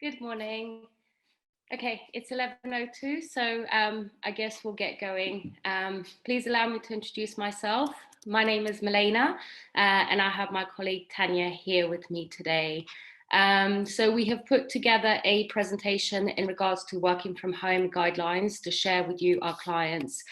Good morning. Okay, it's 11:02, so I guess we'll get going. Please allow me to introduce myself. My name is Milena, and I have my colleague Tanya here with me today. So we have put together a presentation in regards to working from home guidelines to share with you, our clients.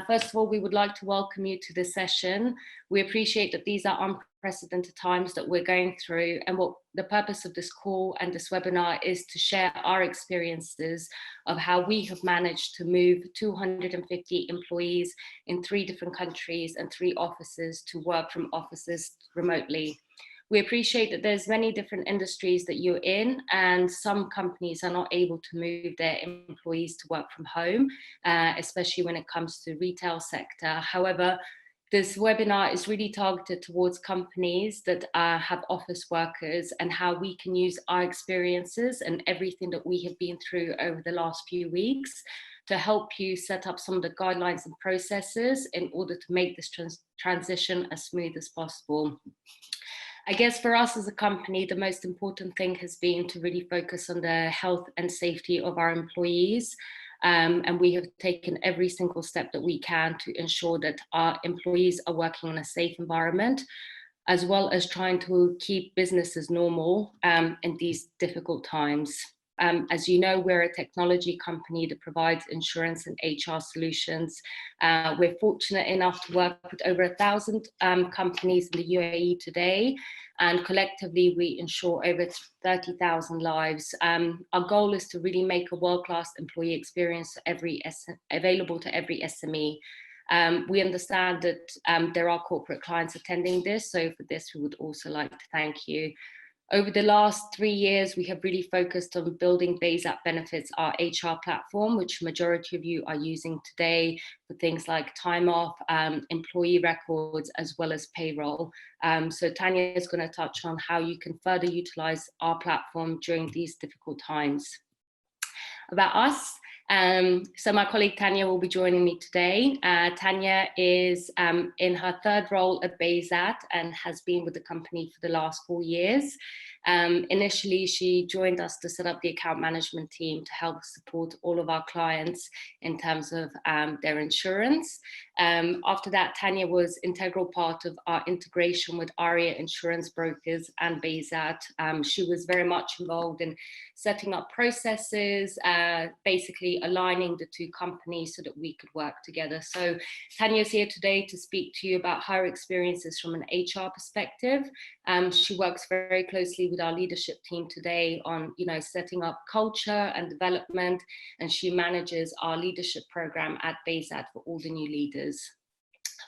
First of all, we would like to welcome you to this session. We appreciate that these are unprecedented times that we're going through, and what the purpose of this call and this webinar is to share our experiences of how we have managed to move 250 employees in 3 different countries and 3 offices to work from offices remotely. We appreciate that there's many different industries that you're in, and some companies are not able to move their employees to work from home, especially when it comes to retail sector. However, this webinar is really targeted towards companies that have office workers, and how we can use our experiences and everything that we have been through over the last few weeks to help you set up some of the guidelines and processes in order to make this transition as smooth as possible. I guess for us as a company, the most important thing has been to really focus on the health and safety of our employees. And we have taken every single step that we can to ensure that our employees are working in a safe environment, as well as trying to keep business as normal in these difficult times. As you know, we're a technology company that provides insurance and HR solutions. We're fortunate enough to work with over 1,000 companies in the UAE today, and collectively we insure over 30,000 lives. Our goal is to really make a world-class employee experience available to every SME. We understand that there are corporate clients attending this, so for this we would also like to thank you. Over the last 3 years, we have really focused on building BayZat Benefits, our HR platform, which majority of you are using today for things like time off, employee records, as well as payroll. So Tanya is going to touch on how you can further utilize our platform during these difficult times. About us, so my colleague Tanya will be joining me today. Tanya is in her 3rd role at BayZat and has been with the company for the last 4 years. Initially, she joined us to set up the account management team to help support all of our clients in terms of their insurance. After that, Tanya was integral part of our integration with ARIA insurance brokers and BayZat. She was very much involved in setting up processes, basically aligning the 2 companies so that we could work together. So Tanya's here today to speak to you about her experiences from an HR perspective. She works very closely with our leadership team today on, setting up culture and development, and she manages our leadership program at BayZat for all the new leaders.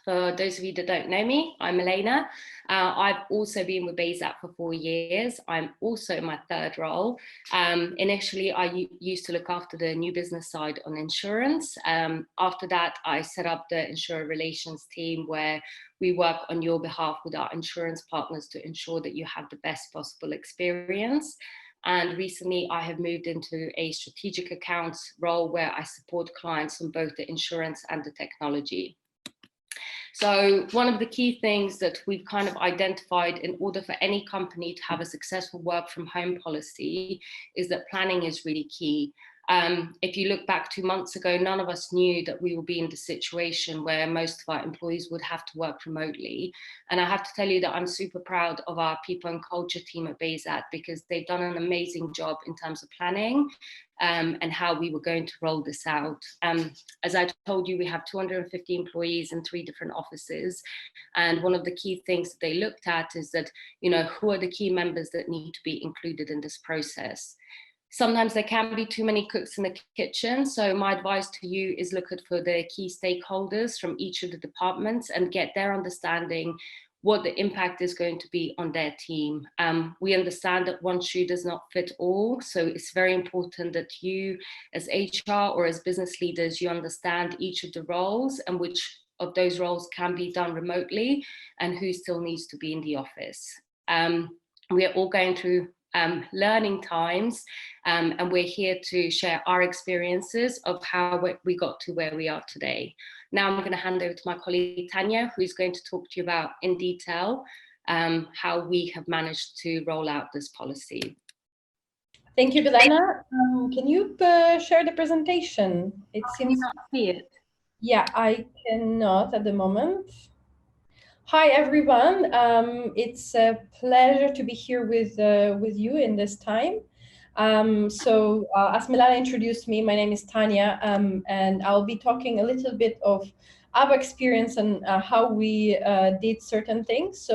For those of you that don't know me, I'm Milena. I've also been with BayZat for 4 years. I'm also in my 3rd role. Initially, I used to look after the new business side on insurance. After that, I set up the insurer relations team, where we work on your behalf with our insurance partners to ensure that you have the best possible experience. And recently, I have moved into a strategic accounts role where I support clients on both the insurance and the technology. So one of the key things that we've kind of identified in order for any company to have a successful work from home policy is that planning is really key. If you look back 2 months ago, none of us knew that we would be in the situation where most of our employees would have to work remotely. And I have to tell you that I'm super proud of our people and culture team at BayZat, because they've done an amazing job in terms of planning and how we were going to roll this out. As I told you, we have 250 employees in 3 different offices. And one of the key things that they looked at is that, who are the key members that need to be included in this process? Sometimes there can be too many cooks in the kitchen. So my advice to you is look for the key stakeholders from each of the departments and get their understanding what the impact is going to be on their team. We understand that one shoe does not fit all. So it's very important that you as HR or as business leaders, you understand each of the roles and which of those roles can be done remotely and who still needs to be in the office. We are all going through learning times, and we're here to share our experiences of how we got to where we are today. Now I'm going to hand over to my colleague Tanya, who's going to talk to you about in detail how we have managed to roll out this policy. Thank you, Milena. Can you share the presentation? It Can you seems, not see it? yeah, I cannot at the moment. Hi, everyone. It's a pleasure to be here with you in this time. As Milana introduced me, my name is Tanya, and I'll be talking a little bit of our experience and how we did certain things.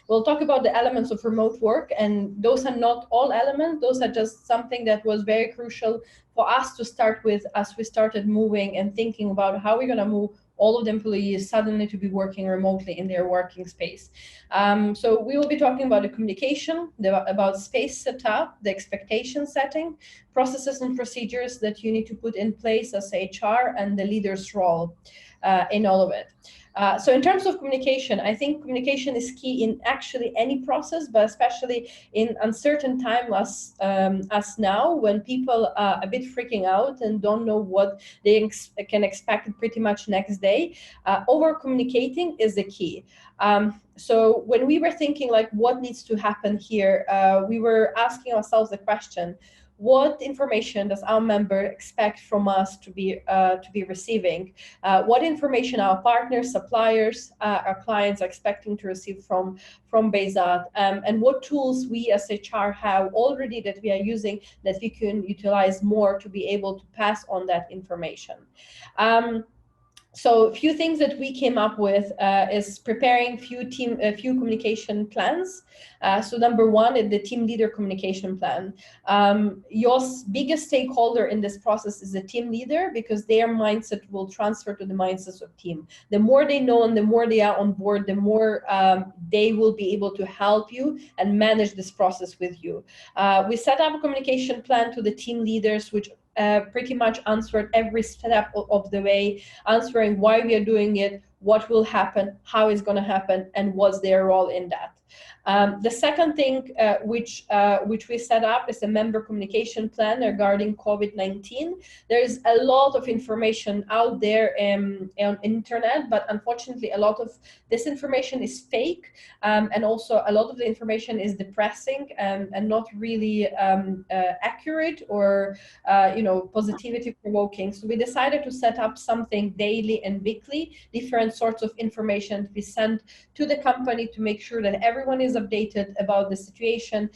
We'll talk about the elements of remote work, and those are not all elements. Those are just something that was very crucial for us to start with as we started moving and thinking about how we're going to move all of the employees suddenly to be working remotely in their working space. So we will be talking about the communication, about space setup, the expectation setting, processes and procedures that you need to put in place as HR, and the leader's role in all of it. So in terms of communication, I think communication is key in actually any process, but especially in uncertain time as now, when people are a bit freaking out and don't know what they can expect pretty much next day. Over communicating is the key. So when we were thinking like what needs to happen here, we were asking ourselves the question: what information does our member expect from us to be receiving? What information our partners, suppliers, our clients are expecting to receive from Bezat, and what tools we as HR have already that we are using that we can utilize more to be able to pass on that information. So a few things that we came up with is preparing few communication plans. So number one is the team leader communication plan. Your biggest stakeholder in this process is the team leader, because their mindset will transfer to the mindsets of team. The more they know and the more they are on board, the more they will be able to help you and manage this process with you. We set up a communication plan to the team leaders, which pretty much answered every step of the way, answering why we are doing it, what will happen, how it's going to happen, and what's their role in that. The second thing which we set up is a member communication plan regarding COVID-19. There's a lot of information out there on internet, but unfortunately a lot of this information is fake, and also a lot of the information is depressing and not really accurate or positivity provoking. So we decided to set up something daily and weekly, different sorts of information to be sent to the company to make sure that everyone is updated about the situation,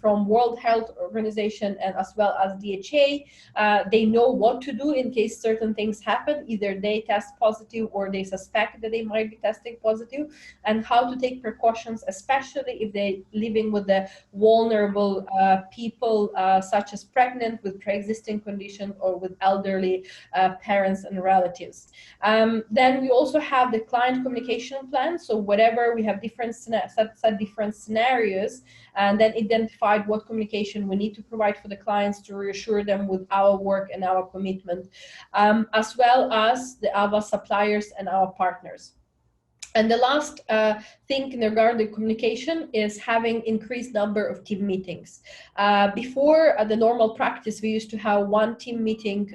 from World Health Organization and as well as DHA. They know what to do in case certain things happen, either they test positive or they suspect that they might be testing positive, and how to take precautions, especially if they're living with the vulnerable people, such as pregnant, with pre-existing conditions, or with elderly parents and relatives. Then we also have the client communication plan. So whatever, we have different set different scenarios, and then identified what communication we need to provide for the clients to reassure them with our work and our commitment, as well as our suppliers and our partners. And the last thing in regard to communication is having increased number of team meetings. Before the normal practice, we used to have one team meeting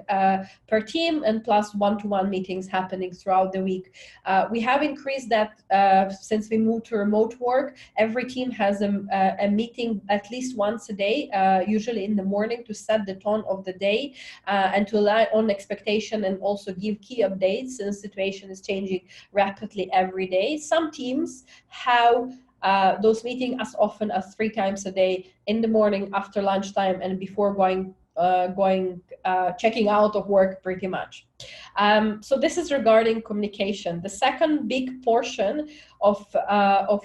per team and plus one-to-one meetings happening throughout the week. We have increased that since we moved to remote work. Every team has a meeting at least once a day, usually in the morning, to set the tone of the day and to align on expectation and also give key updates, since the situation is changing rapidly every day. Some teams have those meetings as often as 3 times a day, in the morning, after lunchtime, and before checking out of work, pretty much. So this is regarding communication. The second big portion of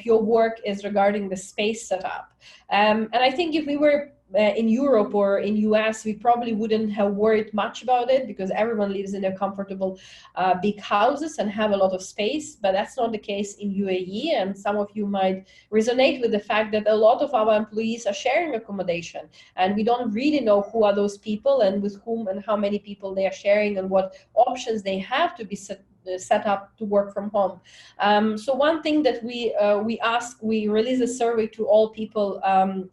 your work is regarding the space setup. And I think if we were in Europe or in US, we probably wouldn't have worried much about it, because everyone lives in their comfortable big houses and have a lot of space. But that's not the case in UAE, and some of you might resonate with the fact that a lot of our employees are sharing accommodation, and we don't really know who are those people and with whom and how many people they are sharing and what options they have to be set up to work from home. So one thing that we release a survey to all people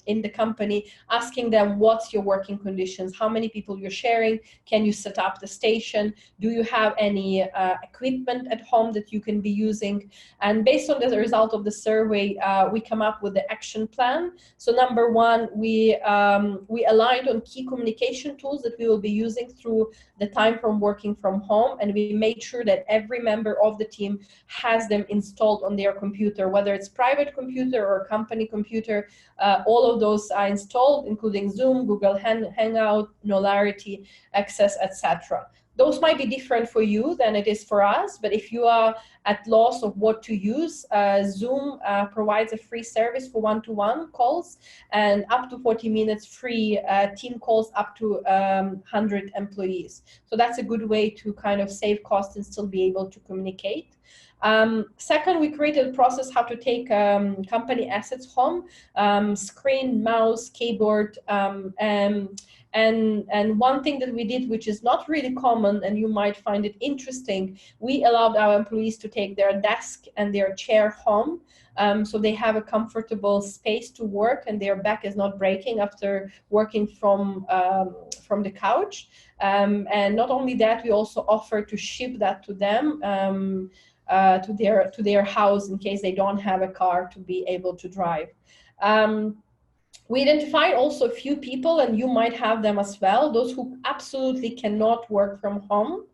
in the company, asking them what's your working conditions, how many people you're sharing, can you set up the station, do you have any equipment at home that you can be using? And based on the result of the survey, we come up with the action plan. So number one, we aligned on key communication tools that we will be using through the time from working from home, and we made sure that every member of the team has them installed on their computer, whether it's private computer or company computer. All of those are installed, including Zoom, Google Hangout, Knowlarity, Access, etc. Those might be different for you than it is for us, but if you are at loss of what to use, Zoom provides a free service for one-to-one calls and up to 40 minutes free team calls up to 100 employees. So that's a good way to kind of save costs and still be able to communicate. Second, we created a process how to take company assets home, screen, mouse, keyboard, and one thing that we did, which is not really common, and you might find it interesting, we allowed our employees to take their desk and their chair home, so they have a comfortable space to work and their back is not breaking after working from the couch. And not only that, we also offer to ship that to them, to their house in case they don't have a car to be able to drive. We identified also a few people, and you might have them as well, those who absolutely cannot work from home.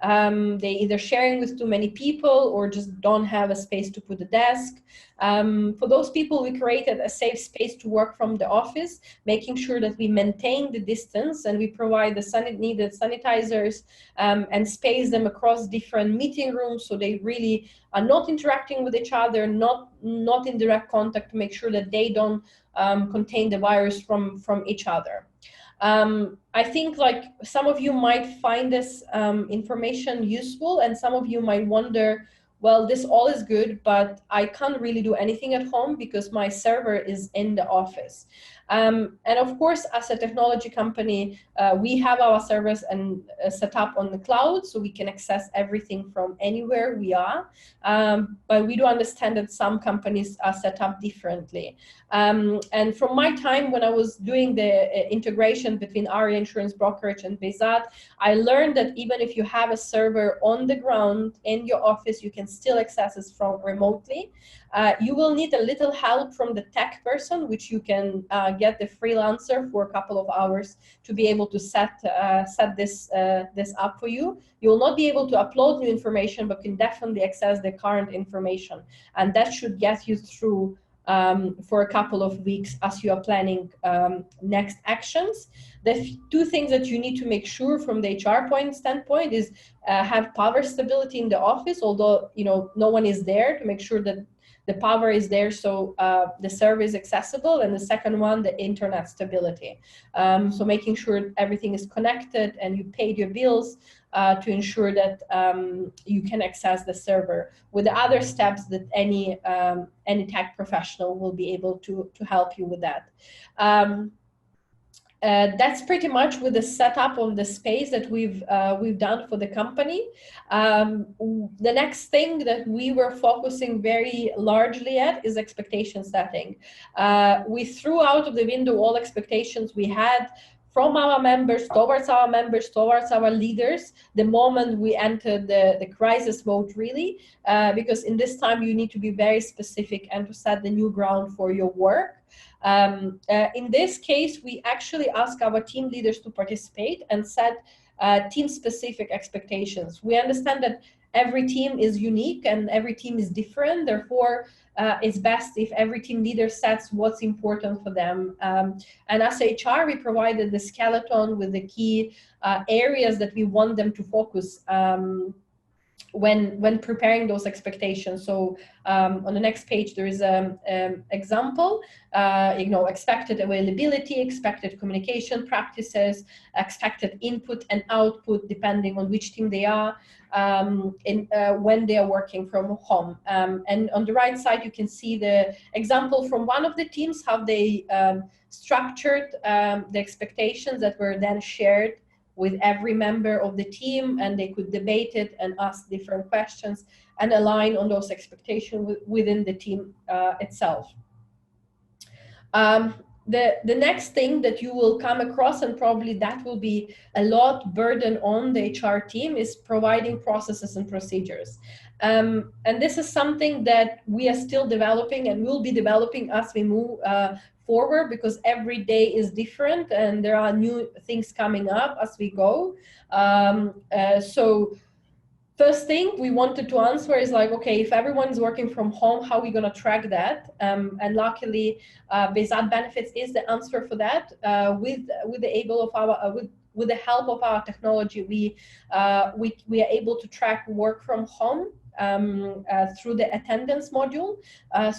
They either sharing with too many people or just don't have a space to put a desk. For those people, we created a safe space to work from the office, making sure that we maintain the distance and we provide the needed sanitizers and space them across different meeting rooms so they really are not interacting with each other, not in direct contact, to make sure that they don't contain the virus from each other. I think like some of you might find this information useful, and some of you might wonder, well, this all is good, but I can't really do anything at home because my server is in the office. And of course, as a technology company, we have our servers and set up on the cloud, so we can access everything from anywhere we are. But we do understand that some companies are set up differently. And from my time when I was doing the integration between Aria Insurance Brokerage and Bezat, I learned that even if you have a server on the ground in your office, you can still access it from remotely. You will need a little help from the tech person, which you can get the freelancer for a couple of hours to be able to set this up for you. You will not be able to upload new information, but can definitely access the current information. And that should get you through for a couple of weeks as you are planning next actions. The two things that you need to make sure from the HR standpoint is have power stability in the office, although no one is there, to make sure that the power is there so the server is accessible. And the second one, the internet stability. So making sure everything is connected and you paid your bills to ensure that you can access the server, with the other steps that any tech professional will be able to help you with that. That's pretty much with the setup of the space that we've done for the company. The next thing that we were focusing very largely at is expectation setting. We threw out of the window all expectations we had from our members, towards our leaders, the moment we entered the crisis mode, really, because in this time you need to be very specific and to set the new ground for your work. In this case, we actually ask our team leaders to participate and set team-specific expectations. We understand that every team is unique and every team is different. Therefore, it's best if every team leader sets what's important for them. And as HR, we provided the skeleton with the key areas that we want them to focus when preparing those expectations. So on the next page, there is an example, expected availability, expected communication practices, expected input and output, depending on which team they are, when they are working from home. And on the right side, you can see the example from one of the teams, how they structured the expectations that were then shared with every member of the team, and they could debate it and ask different questions and align on those expectations within the team itself. The next thing that you will come across, and probably that will be a lot burden on the HR team, is providing processes and procedures. And this is something that we are still developing and will be developing as we move forward, because every day is different and there are new things coming up as we go. So first thing we wanted to answer is like, okay, if everyone's working from home, how are we going to track that? And luckily, Bezat Benefits is the answer for that. With the help of our technology, we are able to track work from home through the attendance module.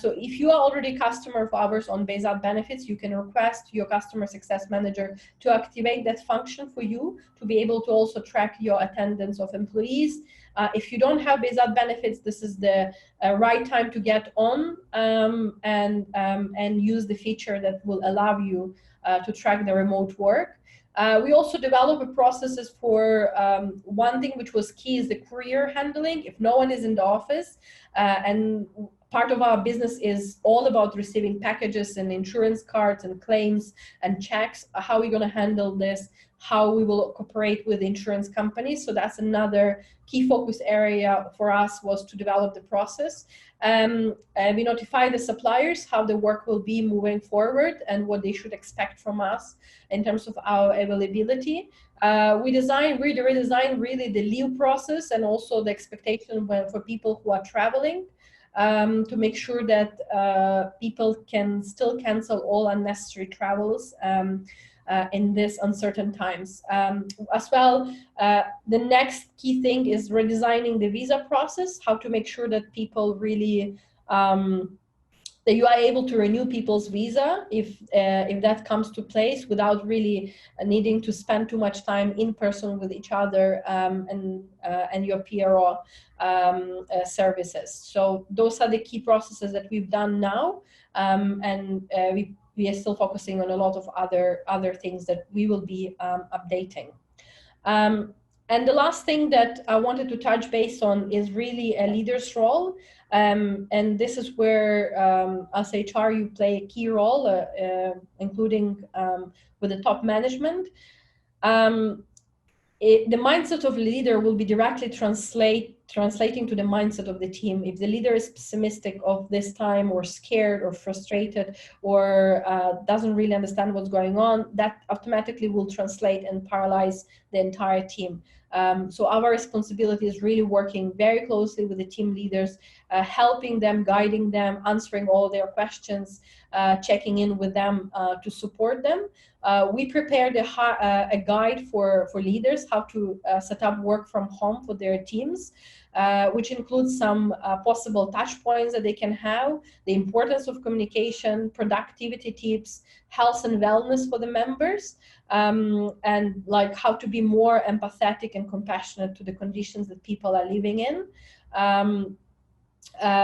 So if you are already a customer of ours on Bezat Benefits, you can request your customer success manager to activate that function for you to be able to also track your attendance of employees. If you don't have Bezat Benefits, this is the right time to get on and use the feature that will allow you to track the remote work. We also develop processes for one thing which was key is the courier handling. If no one is in the office, and part of our business is all about receiving packages and insurance cards and claims and checks, how are we going to handle this, how we will cooperate with insurance companies. So that's another key focus area for us, was to develop the process. We notify the suppliers how the work will be moving forward and what they should expect from us in terms of our availability. We redesign really the leave process and also the expectation for people who are traveling, to make sure that people can still cancel all unnecessary travels in this uncertain times. As well, the next key thing is redesigning the visa process, how to make sure that people really, that you are able to renew people's visa if that comes to place without really needing to spend too much time in person with each other and your PRO services. So those are the key processes that we've done now, and we are still focusing on a lot of other things that we will be updating. And the last thing that I wanted to touch base on is really a leader's role. And this is where, as HR, you play a key role, including with the top management. The mindset of a leader will be directly translating to the mindset of the team. If the leader is pessimistic of this time, or scared or frustrated, or doesn't really understand what's going on, that automatically will translate and paralyze the entire team. So our responsibility is really working very closely with the team leaders, helping them, guiding them, answering all their questions, checking in with them to support them. We prepared a guide for leaders how to set up work from home for their teams, which includes some possible touch points that they can have, the importance of communication, productivity tips, health and wellness for the members, and like how to be more empathetic and compassionate to the conditions that people are living in.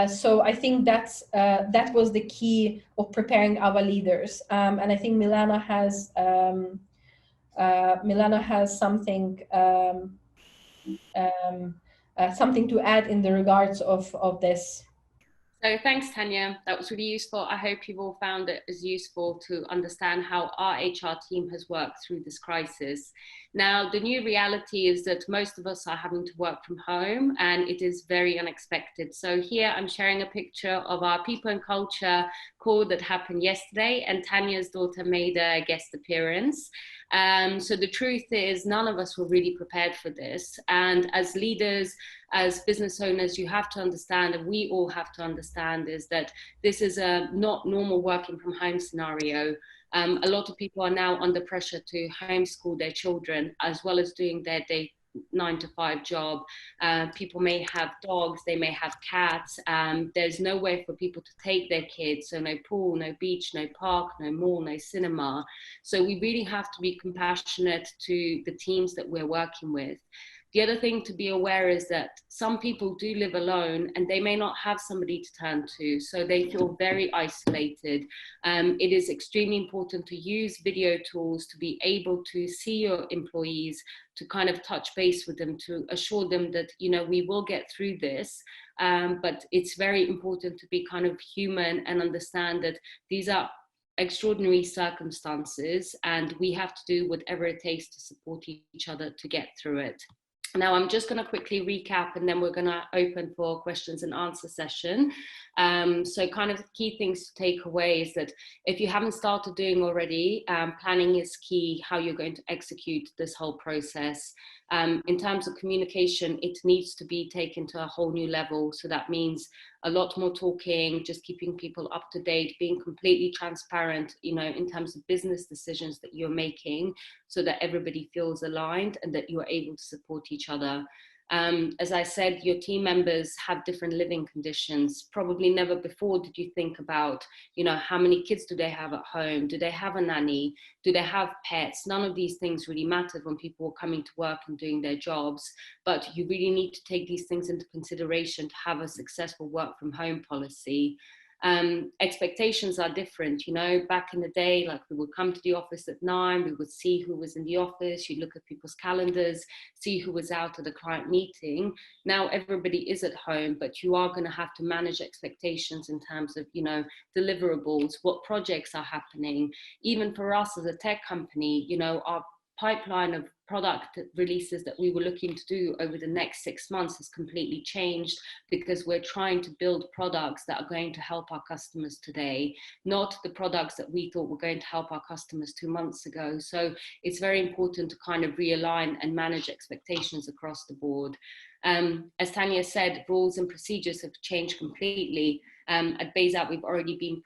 So I think that was the key of preparing our leaders, and I think Milana has something something to add in the regards of this. So thanks, Tanya. That was really useful. I hope you've all found it as useful to understand how our HR team has worked through this crisis. Now, the new reality is that most of us are having to work from home, and it is very unexpected. So here I'm sharing a picture of our People and Culture call that happened yesterday, and Tanya's daughter made a guest appearance. So the truth is, none of us were really prepared for this. And as leaders, as business owners, you have to understand, and we all have to understand, is that this is a not normal working from home scenario. A lot of people are now under pressure to homeschool their children, as well as doing their day 9-to-5 job. People may have dogs, they may have cats. There's nowhere for people to take their kids. So no pool, no beach, no park, no mall, no cinema. So we really have to be compassionate to the teams that we're working with. The other thing to be aware is that some people do live alone and they may not have somebody to turn to, so they feel very isolated. It is extremely important to use video tools to be able to see your employees, to kind of touch base with them, to assure them that, you know, we will get through this. But it's very important to be kind of human and understand that these are extraordinary circumstances and we have to do whatever it takes to support each other to get through it. Now, I'm just going to quickly recap and then we're going to open for questions and answer session. So kind of key things to take away is that if you haven't started doing already, planning is key, how you're going to execute this whole process. In terms of communication, it needs to be taken to a whole new level. So that means a lot more talking, just keeping people up to date, being completely transparent, you know, in terms of business decisions that you're making, so that everybody feels aligned and that you're able to support each other. As I said, your team members have different living conditions. Probably never before did you think about, you know, how many kids do they have at home? Do they have a nanny? Do they have pets? None of these things really mattered when people were coming to work and doing their jobs. But you really need to take these things into consideration to have a successful work from home policy. Expectations are different, you know. Back in the day, like, we would come to the office at 9, we would see who was in the office, you look at people's calendars, see who was out at the client meeting. Now everybody is at home, but you are going to have to manage expectations in terms of, you know, deliverables, what projects are happening. Even for us as a tech company, you know, our pipeline of product releases that we were looking to do over the next 6 months has completely changed, because we're trying to build products that are going to help our customers today, not the products that we thought were going to help our customers 2 months ago. So it's very important to kind of realign and manage expectations across the board. As Tanya said, rules and procedures have changed completely. At Bayes-Out, we've already been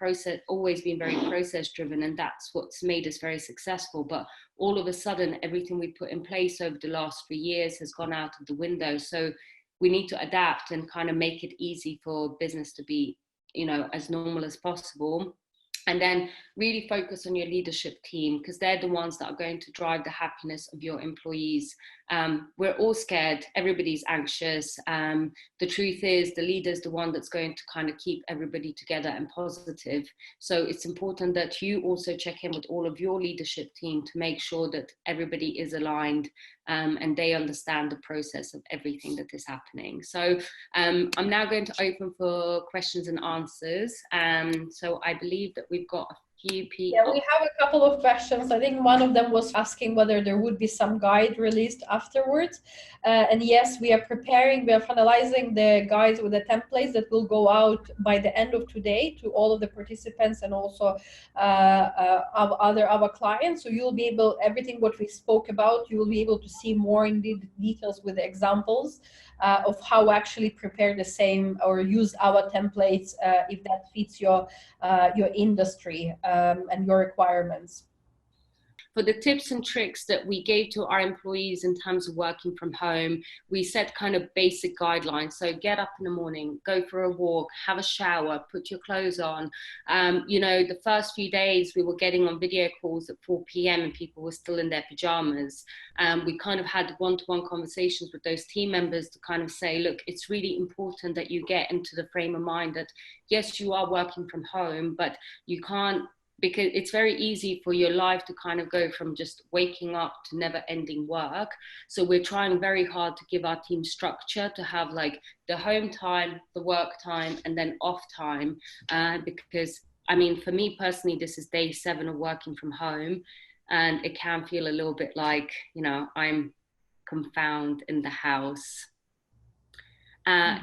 always been very process driven, and that's what's made us very successful. But all of a sudden, everything we put in place over the last 3 years has gone out of the window. So we need to adapt and kind of make it easy for business to be, you know, as normal as possible. And then really focus on your leadership team, because they're the ones that are going to drive the happiness of your employees. We're all scared, everybody's anxious. The truth is, the leader's the one that's going to kind of keep everybody together and positive. So it's important that you also check in with all of your leadership team to make sure that everybody is aligned and they understand the process of everything that is happening. So I'm now going to open for questions and answers. So I believe that we've got a few people. Yeah, we have a couple of questions. I think one of them was asking whether there would be some guide released afterwards. And yes, we are finalizing the guides with the templates that will go out by the end of today to all of the participants and also our clients. So you'll be able, everything what we spoke about, you will be able to see more in details with the examples of how actually prepare the same or use our templates if that fits your industry and your requirements. For the tips and tricks that we gave to our employees in terms of working from home, we set kind of basic guidelines. So get up in the morning, go for a walk, have a shower, put your clothes on. You know, the first few days we were getting on video calls at 4 p.m. and people were still in their pajamas. We kind of had one-to-one conversations with those team members to kind of say, look, it's really important that you get into the frame of mind that, yes, you are working from home, but you can't, because it's very easy for your life to kind of go from just waking up to never ending work. So we're trying very hard to give our team structure, to have like the home time, the work time, and then off time. Because I mean, for me personally, this is day 7 of working from home, and it can feel a little bit like, you know, I'm confined in the house.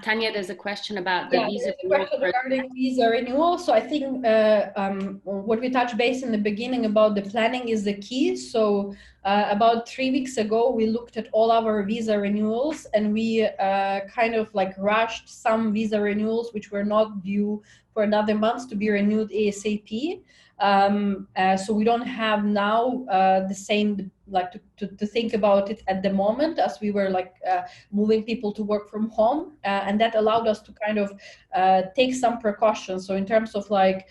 Tanya, there's a question about the visa. There's a question regarding visa renewal. So I think what we touched base in the beginning about the planning is the key. So about 3 weeks ago, we looked at all our visa renewals, and we kind of like rushed some visa renewals which were not due for another month to be renewed ASAP. So we don't have now the same like to think about it at the moment, as we were like moving people to work from home, and that allowed us to kind of take some precautions. So in terms of like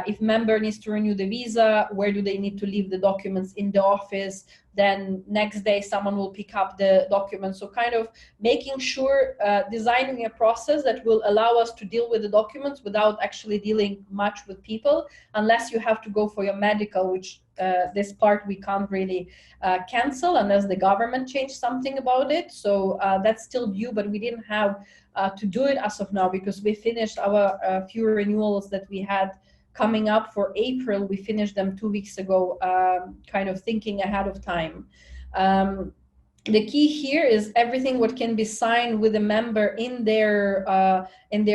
if member needs to renew the visa, where do they need to leave the documents in the office? Then next day someone will pick up the documents. So kind of making sure, designing a process that will allow us to deal with the documents without actually dealing much with people, unless you have to go for your medical, which this part we can't really cancel unless the government changed something about it. So that's still due, but we didn't have to do it as of now, because we finished our few renewals that we had coming up for April. We finished them 2 weeks ago, kind of thinking ahead of time. The key here is everything what can be signed with a member in their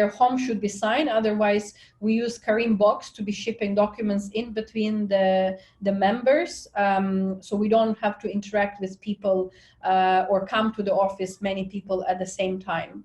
home should be signed. Otherwise, we use Karim box to be shipping documents in between the members, so we don't have to interact with people or come to the office many people at the same time.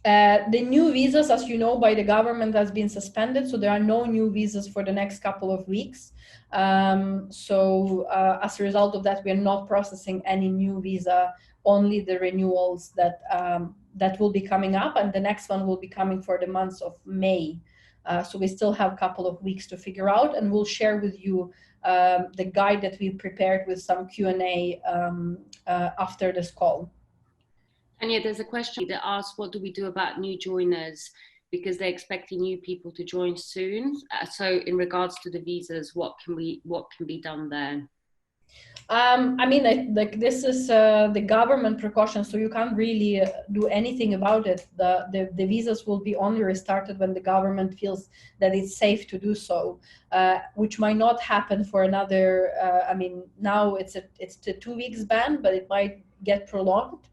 The new visas, as you know, by the government has been suspended, so there are no new visas for the next couple of weeks. As a result of that, we are not processing any new visa, only the renewals that will be coming up, and the next one will be coming for the month of May. So we still have a couple of weeks to figure out, and we'll share with you the guide that we prepared with some Q&A after this call. And yeah, there's a question that asks, what do we do about new joiners? Because they're expecting new people to join soon. So in regards to the visas, what can be done there? I mean, like this is the government precaution, so you can't really do anything about it. The visas will be only restarted when the government feels that it's safe to do so, which might not happen for another. I mean, now it's a 2 weeks ban, but it might get prolonged.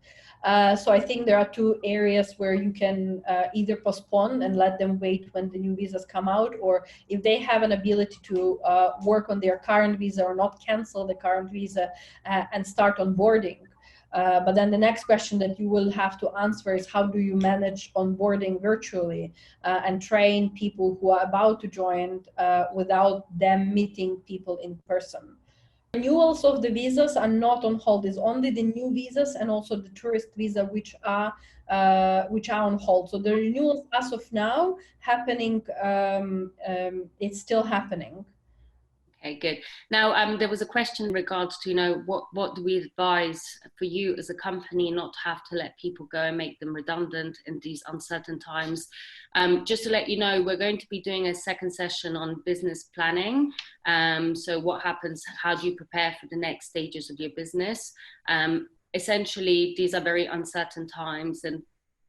So I think there are two areas where you can either postpone and let them wait when the new visas come out, or if they have an ability to work on their current visa or not cancel the current visa and start onboarding. But then the next question that you will have to answer is, how do you manage onboarding virtually and train people who are about to join without them meeting people in person? Renewals of the visas are not on hold. It's only the new visas and also the tourist visa which are on hold. So the renewals as of now happening, it's still happening. Okay, good. Now, there was a question in regards to, what do we advise for you as a company not to have to let people go and make them redundant in these uncertain times? Just to let you know, we're going to be doing a second session on business planning. So what happens, how do you prepare for the next stages of your business? Essentially, these are very uncertain times, and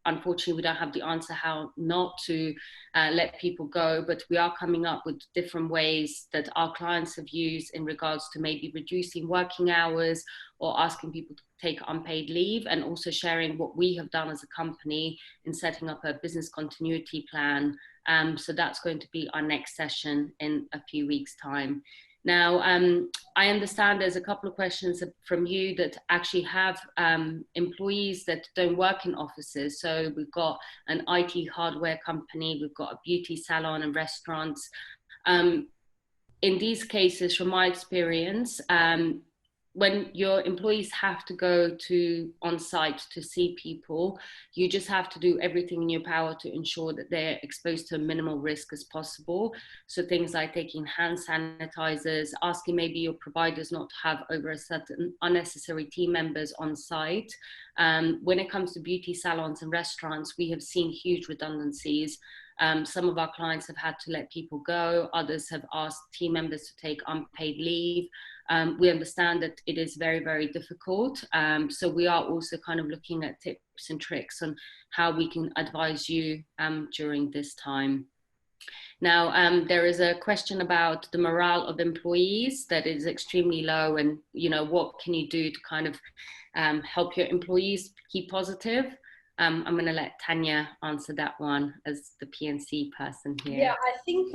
unfortunately, we don't have the answer how not to let people go, but we are coming up with different ways that our clients have used in regards to maybe reducing working hours or asking people to take unpaid leave, and also sharing what we have done as a company in setting up a business continuity plan. So that's going to be our next session in a few weeks' time. Now, I understand there's a couple of questions from you that actually have employees that don't work in offices. So we've got an IT hardware company, we've got a beauty salon and restaurants. In these cases, from my experience, when your employees have to go on site to see people, you just have to do everything in your power to ensure that they're exposed to a minimal risk as possible. So things like taking hand sanitizers, asking maybe your providers not to have over a certain unnecessary team members on site. When it comes to beauty salons and restaurants, we have seen huge redundancies. Some of our clients have had to let people go. Others have asked team members to take unpaid leave. We understand that it is very, very difficult. So we are also kind of looking at tips and tricks on how we can advise you during this time. Now, there is a question about the morale of employees that is extremely low, and what can you do to kind of help your employees keep positive? I'm going to let Tanya answer that one as the PNC person here. Yeah, I think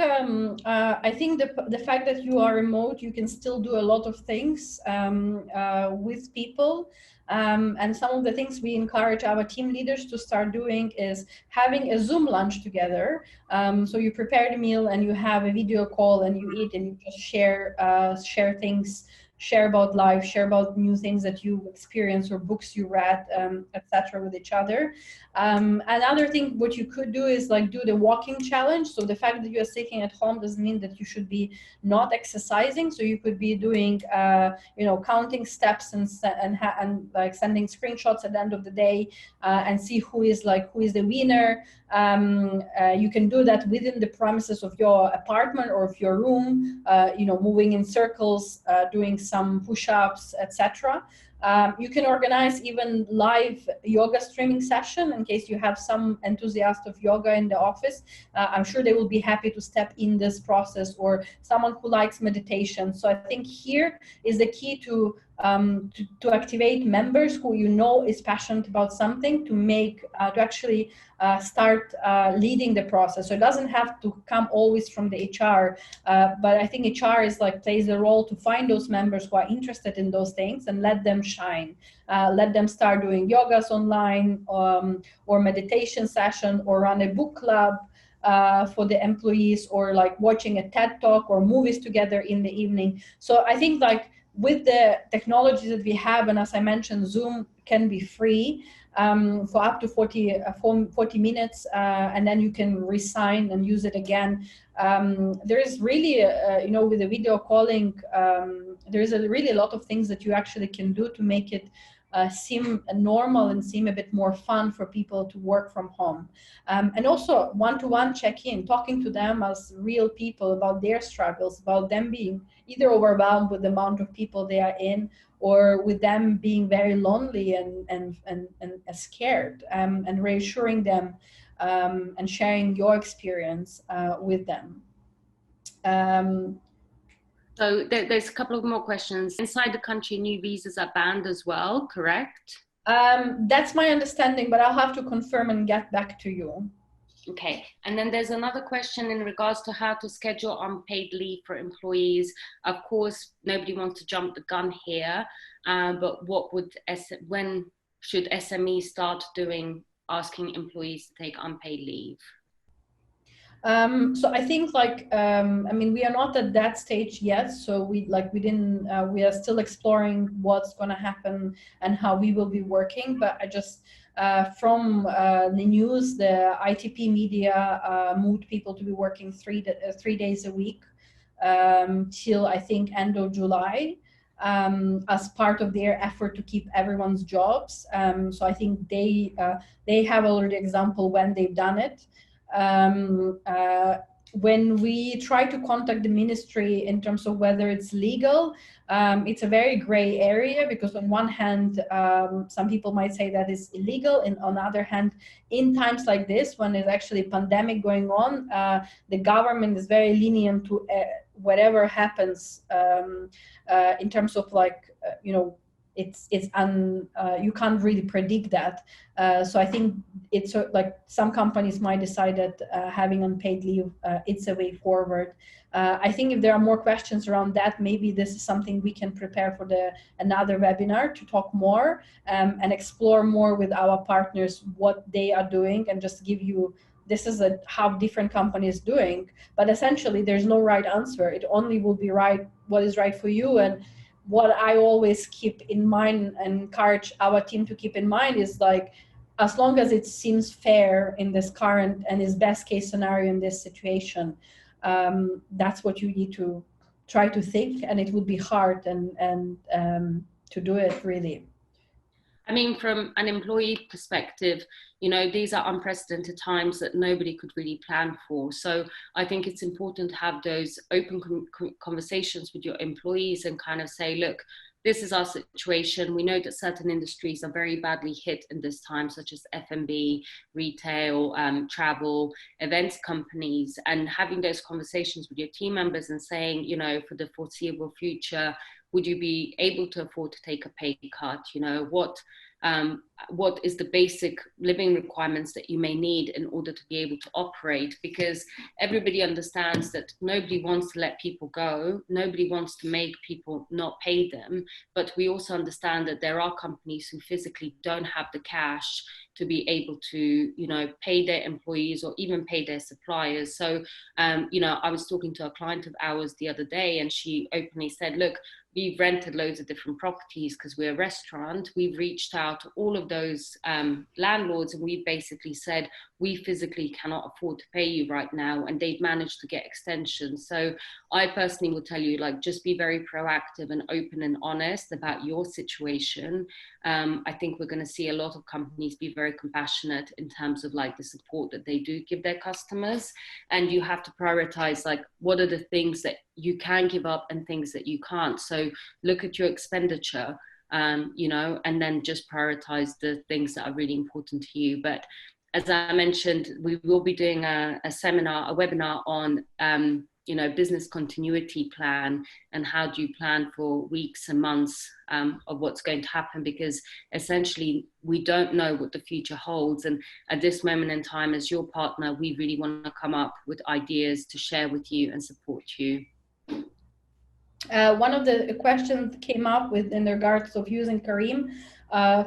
the fact that you are remote, you can still do a lot of things with people. And some of the things we encourage our team leaders to start doing is having a Zoom lunch together. So you prepare the meal and you have a video call and you eat and you just share things, share about life, share about new things that you experience or books you read, etc. with each other. Another thing, what you could do is like do the walking challenge. So the fact that you're sitting at home doesn't mean that you should be not exercising. So you could be doing, counting steps and like sending screenshots at the end of the day and see who is the winner. You can do that within the premises of your apartment or of your room, moving in circles, doing some push-ups, etc. You can organize even live yoga streaming session in case you have some enthusiast of yoga in the office. I'm sure they will be happy to step in this process, or someone who likes meditation. So I think here is the key to activate members who is passionate about something to actually start leading the process. So it doesn't have to come always from the HR, but I think HR plays a role to find those members who are interested in those things and let them shine. Let them start doing yogas online, or meditation session, or run a book club for the employees, or like watching a TED talk or movies together in the evening. So I think with the technology that we have, and as I mentioned, Zoom can be free for up to 40 minutes, and then you can resign and use it again. There is really, with the video calling, there is really a lot of things that you actually can do to make it seem normal and seem a bit more fun for people to work from home. And also one-to-one check-in, talking to them as real people about their struggles, about them being either overwhelmed with the amount of people they are in, or with them being very lonely and scared, and reassuring them and sharing your experience with them. So there's a couple of more questions. Inside the country, new visas are banned as well, correct? That's my understanding, but I'll have to confirm and get back to you. Okay, and then there's another question in regards to how to schedule unpaid leave for employees. Of course, nobody wants to jump the gun here, but when should SMEs start asking employees to take unpaid leave? So I think we are not at that stage yet. So we are still exploring what's going to happen and how we will be working. But I just, from the news, the ITP Media moved people to be working 3 days a week till I think end of July. As part of their effort to keep everyone's jobs. So I think they have already example when they've done it. When we try to contact the ministry in terms of whether it's legal, it's a very gray area, because on one hand, some people might say that it's illegal, and on the other hand, in times like this, when there's actually a pandemic going on, the government is very lenient to whatever happens in terms of you can't really predict that. So I think it's some companies might decide that having unpaid leave, it's a way forward. I think if there are more questions around that, maybe this is something we can prepare for another webinar to talk more and explore more with our partners what they are doing, and just give you, this is how different companies doing. But essentially, there's no right answer. It only will be what is right for you. And what I always keep in mind and encourage our team to keep in mind is as long as it seems fair in this current and is best case scenario in this situation, that's what you need to try to think, and it would be hard and to do it really. I mean, from an employee perspective, these are unprecedented times that nobody could really plan for. So I think it's important to have those open conversations with your employees and kind of say, look, this is our situation. We know that certain industries are very badly hit in this time, such as F&B, retail, travel, events companies, and having those conversations with your team members and saying, for the foreseeable future, would you be able to afford to take a pay cut? what is the basic living requirements that you may need in order to be able to operate, because everybody understands that nobody wants to let people go, nobody wants to make people not pay them, but we also understand that there are companies who physically don't have the cash to be able to, you know, pay their employees or even pay their suppliers. So, you know, I was talking to a client of ours the other day, and she openly said, look, we've rented loads of different properties because we're a restaurant. We've reached out to all of those landlords, and we've basically said, we physically cannot afford to pay you right now. And they've managed to get extensions. So I personally will tell you, like, just be very proactive and open and honest about your situation. I think we're going to see a lot of companies be very compassionate in terms of like the support that they do give their customers. And you have to prioritize, like, what are the things that you can give up and things that you can't. So look at your expenditure, you know, and then just prioritize the things that are really important to you. But as I mentioned, we will be doing a seminar, a webinar on, you know, business continuity plan and how do you plan for weeks and months of what's going to happen, because essentially we don't know what the future holds. And at this moment in time, as your partner, we really want to come up with ideas to share with you and support you. One of the questions came up with in regards of using Karim,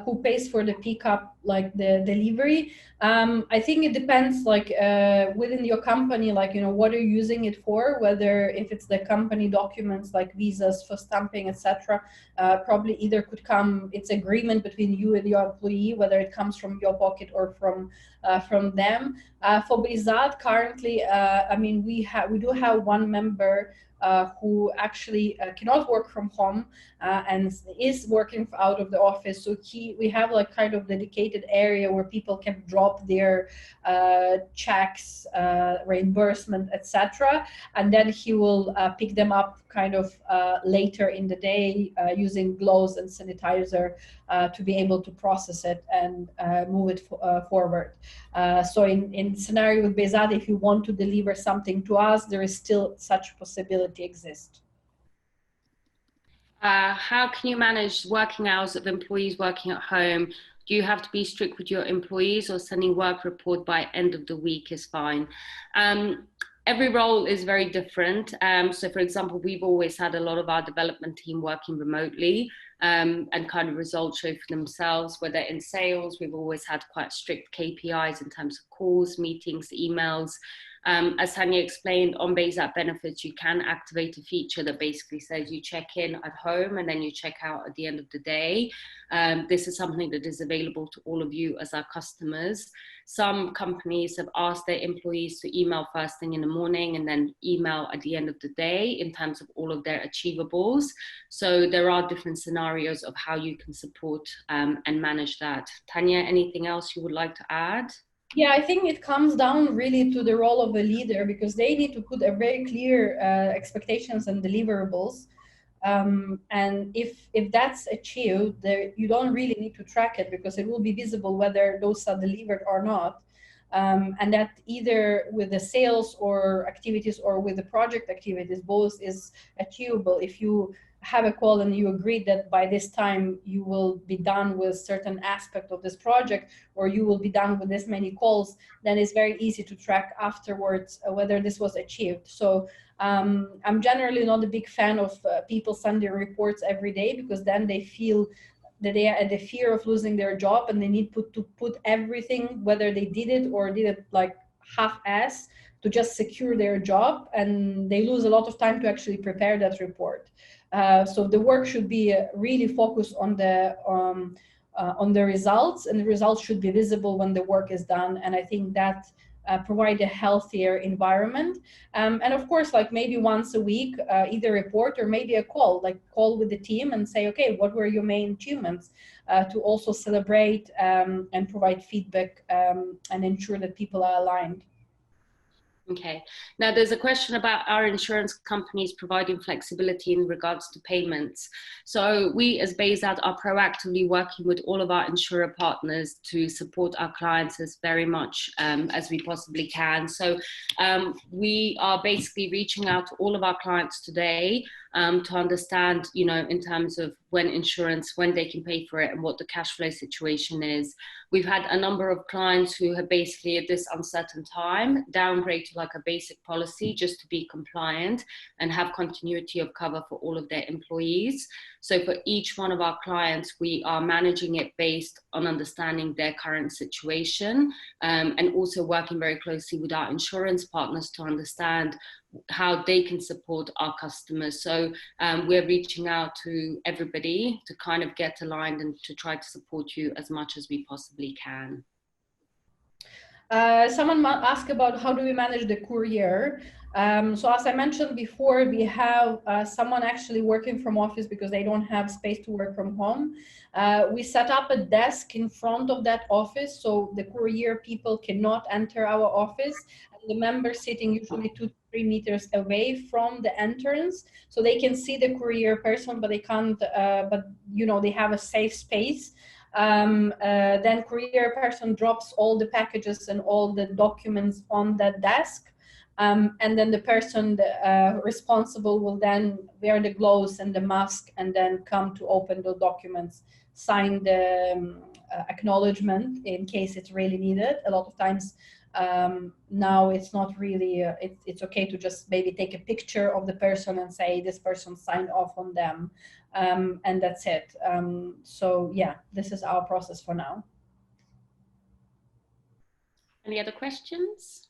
who pays for the pickup, like the delivery. I think it depends, like within your company, like, you know, what are you using it for, whether if it's the company documents like visas for stamping, etc. Probably either could come, it's agreement between you and your employee, whether it comes from your pocket or from them. For Bezat currently, I mean, we do have one member who actually cannot work from home and is working out of the office. So we have like kind of dedicated area where people can drop their checks, reimbursement, etc. And then he will pick them up kind of later in the day using gloves and sanitizer to be able to process it and move it forward. So in scenario with Bezat, if you want to deliver something to us, there is still such possibility exist. How can you manage working hours of employees working at home? Do you have to be strict with your employees, or sending work report by end of the week is fine? Every role is very different. So for example, we've always had a lot of our development team working remotely and kind of results show for themselves. Whether in sales, we've always had quite strict KPIs in terms of calls, meetings, emails. As Tanya explained, on Bezat Benefits, you can activate a feature that basically says you check in at home and then you check out at the end of the day. This is something that is available to all of you as our customers. Some companies have asked their employees to email first thing in the morning and then email at the end of the day in terms of all of their achievables. So there are different scenarios of how you can support and manage that. Tanya, anything else you would like to add? Yeah, I think it comes down really to the role of a leader, because they need to put a very clear expectations and deliverables. And if that's achieved, you don't really need to track it, because it will be visible whether those are delivered or not. And that either with the sales or activities or with the project activities, both is achievable. If you have a call and you agree that by this time you will be done with certain aspect of this project, or you will be done with this many calls, then it's very easy to track afterwards whether this was achieved. So I'm generally not a big fan of people sending reports every day, because then they feel that they are at the fear of losing their job, and they need to put everything, whether they did it or did it like half-ass, to just secure their job, and they lose a lot of time to actually prepare that report. So the work should be really focused on the results, and the results should be visible when the work is done. And I think that provide a healthier environment. And of course, like maybe once a week, either report or maybe a call with the team and say, okay, what were your main achievements, to also celebrate and provide feedback and ensure that people are aligned. Okay. Now there's a question about our insurance companies providing flexibility in regards to payments. So we as Bezat are proactively working with all of our insurer partners to support our clients as very much as we possibly can. So we are basically reaching out to all of our clients today to understand, you know, in terms of when they can pay for it and what the cash flow situation is. We've had a number of clients who have basically at this uncertain time downgraded to like a basic policy just to be compliant and have continuity of cover for all of their employees. So for each one of our clients, we are managing it based on understanding their current situation, and also working very closely with our insurance partners to understand how they can support our customers. So we're reaching out to everybody to kind of get aligned and to try to support you as much as we possibly can. Someone asked about how do we manage the courier. So as I mentioned before, we have someone actually working from office because they don't have space to work from home. We set up a desk in front of that office so the courier people cannot enter our office. And the members sitting usually 2 to 3 meters away from the entrance, so they can see the courier person, but they can't. But you know, they have a safe space. Then courier person drops all the packages and all the documents on that desk. And then the person responsible will then wear the gloves and the mask and then come to open the documents, sign the acknowledgement in case it's really needed. A lot of times now it's not really, it's okay to just maybe take a picture of the person and say this person signed off on them. And that's it. So yeah, this is our process for now. Any other questions?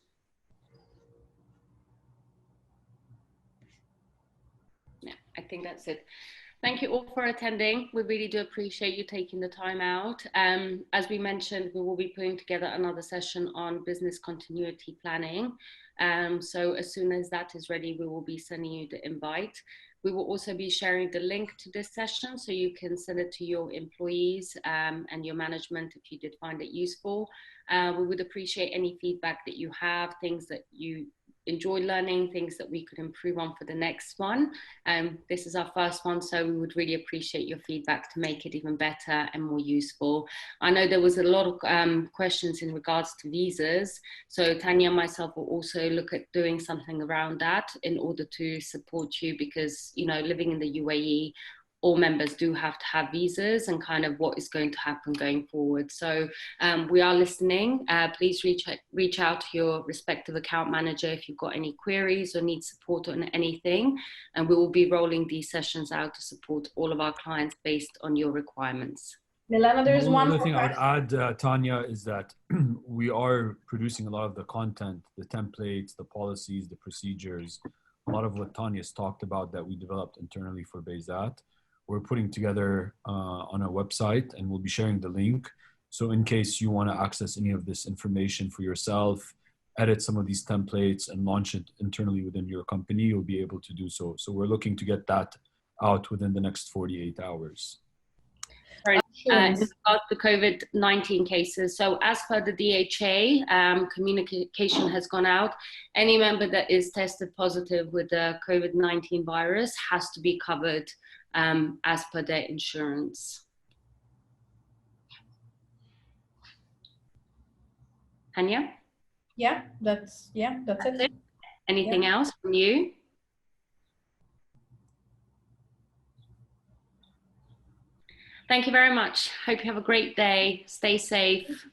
Yeah, I think that's it. Thank you all for attending. We really do appreciate you taking the time out. As we mentioned, we will be putting together another session on business continuity planning. So as soon as that is ready, we will be sending you the invite. We will also be sharing the link to this session so you can send it to your employees and your management if you did find it useful. We would appreciate any feedback that you have, things that you enjoy learning, things that we could improve on for the next one. This is our first one, so we would really appreciate your feedback to make it even better and more useful. I know there was a lot of questions in regards to visas, so Tanya and myself will also look at doing something around that in order to support you, because, you know, living in the UAE, all members do have to have visas and kind of what is going to happen going forward. So we are listening. Please reach out to your respective account manager if you've got any queries or need support on anything. And we will be rolling these sessions out to support all of our clients based on your requirements. Milena, there's one other thing I would add, Tanya, is that we are producing a lot of the content, the templates, the policies, the procedures, a lot of what Tanya's talked about that we developed internally for Bayzat. We're putting together on a website, and we'll be sharing the link. So in case you want to access any of this information for yourself, edit some of these templates and launch it internally within your company, you'll be able to do so. So we're looking to get that out within the next 48 hours. In regards to COVID-19 cases, so as per the DHA, communication has gone out. Any member that is tested positive with the COVID-19 virus has to be covered as per their insurance. Tanya? Yeah, that's it. Anything else from you? Thank you very much. Hope you have a great day. Stay safe.